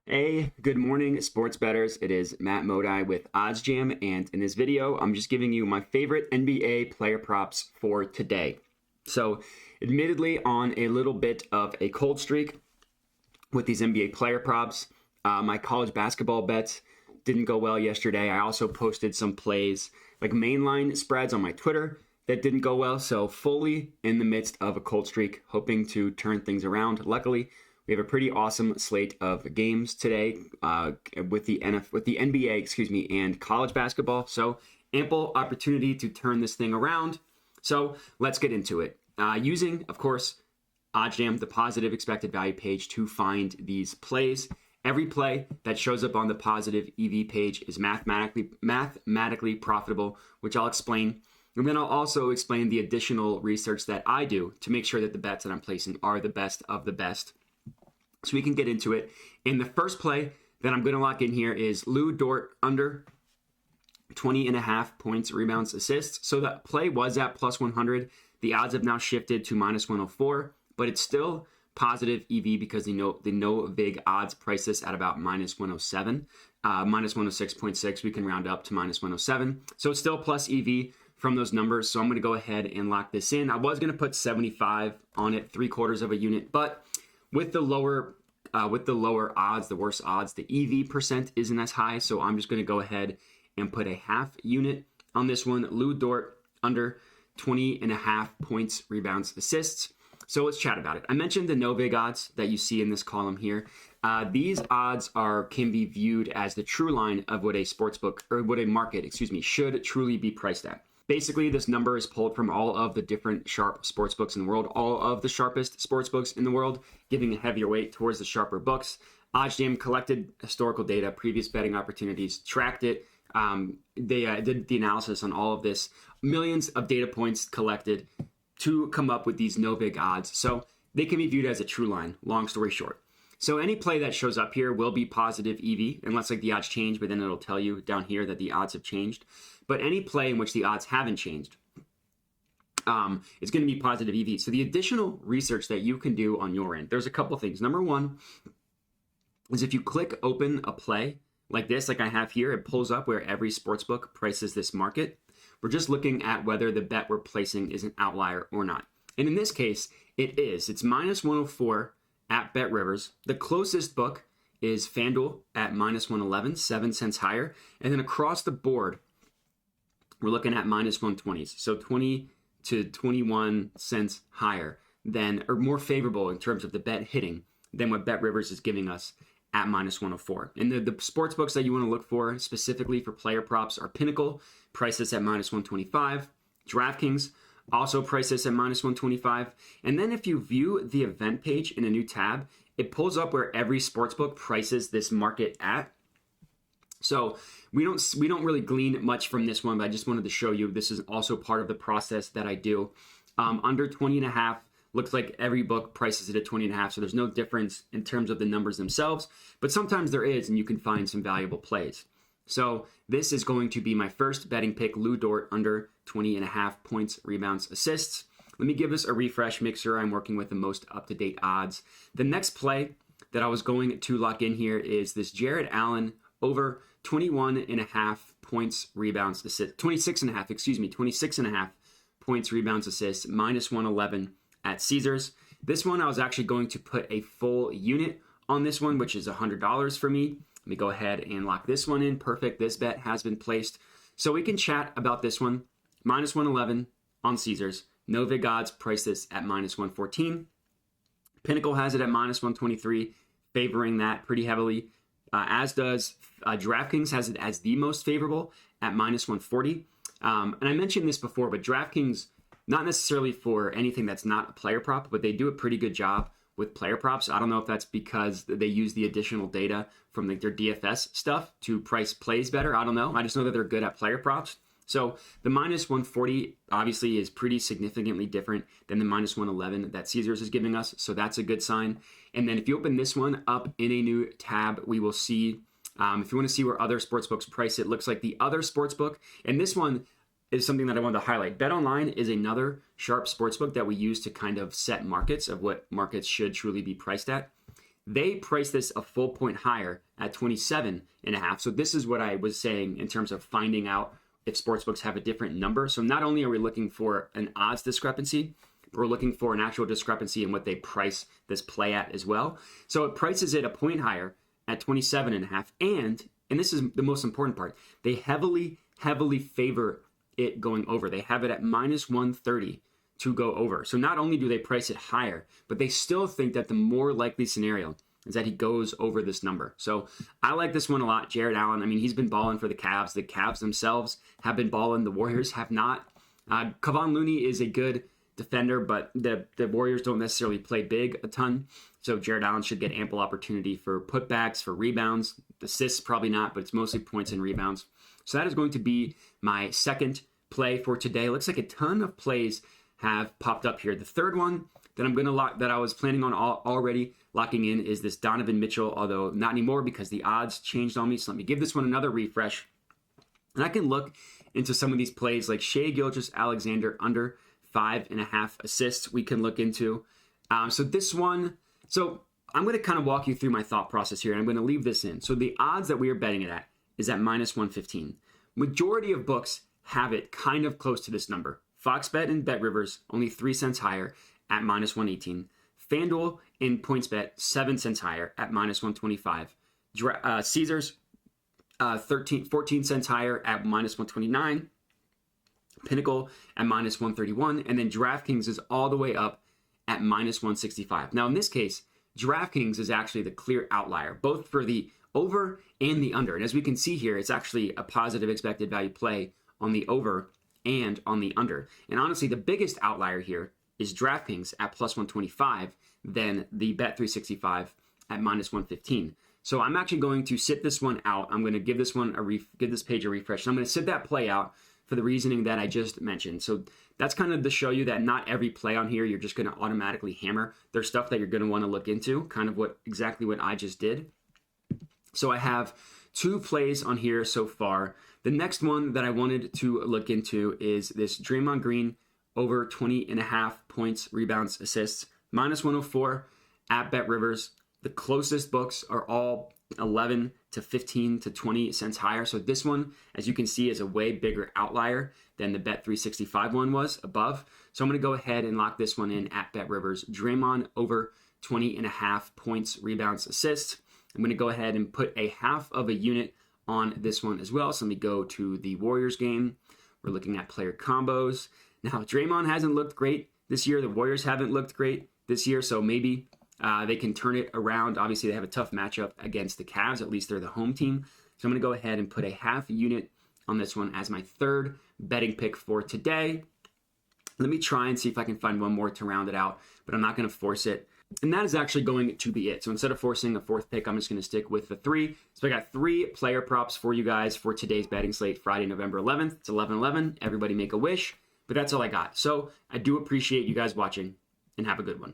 Hey, good morning, sports bettors. It is Matt Modi with OddsJam, and in this video, I'm just giving you my favorite NBA player props for today. So, admittedly, on a little bit of a cold streak with these NBA player props, my college basketball bets didn't go well yesterday. I also posted some plays, like mainline spreads on my Twitter that didn't go well. So, fully in the midst of a cold streak, hoping to turn things around. Luckily, we have a pretty awesome slate of games today with the NBA, and college basketball. So ample opportunity to turn this thing around. So let's get into it. Using, of course, OddsJam, the positive expected value page, to find these plays. Every play that shows up on the positive EV page is mathematically profitable, which I'll explain. And then I'll also explain the additional research that I do to make sure that the bets that I'm placing are the best of the best. So we can get into it. And the first play that I'm going to lock in here is Lu Dort under 20.5 points, rebounds, assists. So that play was at plus 100. The odds have now shifted to minus 104, but it's still positive EV because the no vig odds price this at about minus 107, minus 106.6. We can round up to minus 107. So it's still plus EV from those numbers. So I'm going to go ahead and lock this in. I was going to put 75 on it, 3/4 of a unit, but with the lower odds, the worse odds, the EV percent isn't as high. So I'm just going to go ahead and put a half unit on this one. Lu Dort under 20.5 points, rebounds, assists. So let's chat about it. I mentioned the no vig odds that you see in this column here. These odds can be viewed as the true line of what a sportsbook or what a market, should truly be priced at. Basically, this number is pulled from all of the different sharp sportsbooks in the world, all of the sharpest sportsbooks in the world, giving a heavier weight towards the sharper books. OddsJam collected historical data, previous betting opportunities, tracked it. They did the analysis on all of this, millions of data points collected to come up with these no vig odds. So they can be viewed as a true line, long story short. So any play that shows up here will be positive EV, unless like the odds change, but then it'll tell you down here that the odds have changed. But any play in which the odds haven't changed, it's going to be positive EV. So the additional research that you can do on your end, there's a couple things. Number one is if you click open a play like this, like I have here, it pulls up where every sportsbook prices this market. We're just looking at whether the bet we're placing is an outlier or not. And in this case, it is. It's minus 104 at BetRivers. The closest book is FanDuel at minus 111, 7 cents higher. And then across the board, we're looking at minus 120s. So 20 to 21 cents higher than, or more favorable in terms of the bet hitting than what BetRivers is giving us at minus 104. And the sports books that you want to look for specifically for player props are Pinnacle, price this at minus 125. DraftKings also price this at minus 125. And then if you view the event page in a new tab, it pulls up where every sportsbook prices this market at. So we don't really glean much from this one, but I just wanted to show you this is also part of the process that I do. Under 20.5, looks like every book prices it at 20.5, so there's no difference in terms of the numbers themselves, but sometimes there is, and you can find some valuable plays. So this is going to be my first betting pick, Lu Dort under 20.5 points, rebounds, assists. Let me give this a refresh, make sure I'm working with the most up-to-date odds. The next play that I was going to lock in here is this Jared Allen over 21.5 points, rebounds, assists, 26.5 points, rebounds, assists, minus 111 at Caesars. This one, I was actually going to put a full unit on this one, which is $100 for me. Let me go ahead and lock this one in. Perfect. This bet has been placed. So we can chat about this one. Minus 111 on Caesars. No vig odds price this at minus 114. Pinnacle has it at minus 123, favoring that pretty heavily. As does DraftKings has it as the most favorable at minus 140. And I mentioned this before, but DraftKings, not necessarily for anything that's not a player prop, but they do a pretty good job with player props. I don't know if that's because they use the additional data from their DFS stuff to price plays better. I don't know. I just know that they're good at player props. So the minus 140 obviously is pretty significantly different than the minus 111 that Caesars is giving us. So that's a good sign. And then if you open this one up in a new tab, we will see, if you want to see where other sportsbooks price it, looks like the other sportsbook. And this one is something that I wanted to highlight. BetOnline is another sharp sportsbook that we use to kind of set markets of what markets should truly be priced at. They priced this a full point higher at 27.5. So this is what I was saying in terms of finding out if sportsbooks have a different number. So not only are we looking for an odds discrepancy, but we're looking for an actual discrepancy in what they price this play at as well. So it prices it a point higher at 27.5. And this is the most important part, they heavily favor it going over. They have it at minus 130 to go over. So not only do they price it higher, but they still think that the more likely scenario is that he goes over this number. So I like this one a lot. Jared Allen, I mean, he's been balling for the Cavs. The Cavs themselves have been balling. The Warriors have not. Kevon Looney is a good defender, but the Warriors don't necessarily play big a ton. So Jared Allen should get ample opportunity for putbacks, for rebounds. Assists, probably not, but it's mostly points and rebounds. So that is going to be my second play for today. It looks like a ton of plays have popped up here. The third one that I'm going to lock, that I was planning on already locking in, is this Donovan Mitchell, although not anymore because the odds changed on me. So let me give this one another refresh. And I can look into some of these plays like Shai Gilgeous-Alexander under 5.5 assists we can look into. So this one, so I'm going to kind of walk you through my thought process here, and I'm going to leave this in. So the odds that we are betting it at is at minus 115. Majority of books have it kind of close to this number. Fox Bet and Bet Rivers only 3 cents higher at minus 118. FanDuel and PointsBet 7 cents higher at minus 125. Caesars 14 cents higher at minus 129. Pinnacle at minus 131. And then DraftKings is all the way up at minus 165. Now in this case, DraftKings is actually the clear outlier, both for the over and the under. And as we can see here, it's actually a positive expected value play on the over and on the under. And honestly, the biggest outlier here is DraftKings at plus 125, then the Bet365 at minus 115. So I'm actually going to sit this one out. I'm going to give this one give this page a refresh. And I'm going to sit that play out for the reasoning that I just mentioned. So that's kind of to show you that not every play on here you're just going to automatically hammer. There's stuff that you're going to want to look into, kind of exactly what I just did. So I have 2 plays on here so far. The next one that I wanted to look into is this Draymond Green over 20.5 points, rebounds, assists, minus 104 at Bet Rivers. The closest books are all 11 to 15 to 20 cents higher. So this one, as you can see, is a way bigger outlier than the Bet365 one was above. So I'm going to go ahead and lock this one in at Bet Rivers. Draymond over 20.5 points, rebounds, assists. I'm going to go ahead and put a half of a unit on this one as well. So let me go to the Warriors game. We're looking at player combos. Now, Draymond hasn't looked great this year. The Warriors haven't looked great this year. So maybe they can turn it around. Obviously, they have a tough matchup against the Cavs. At least they're the home team. So I'm going to go ahead and put a half unit on this one as my third betting pick for today. Let me try and see if I can find one more to round it out, but I'm not going to force it. And that is actually going to be it. So instead of forcing a fourth pick, I'm just going to stick with the 3. So I got 3 player props for you guys for today's betting slate, Friday, November 11th. It's 11/11. Everybody make a wish. But that's all I got. So I do appreciate you guys watching, and have a good one.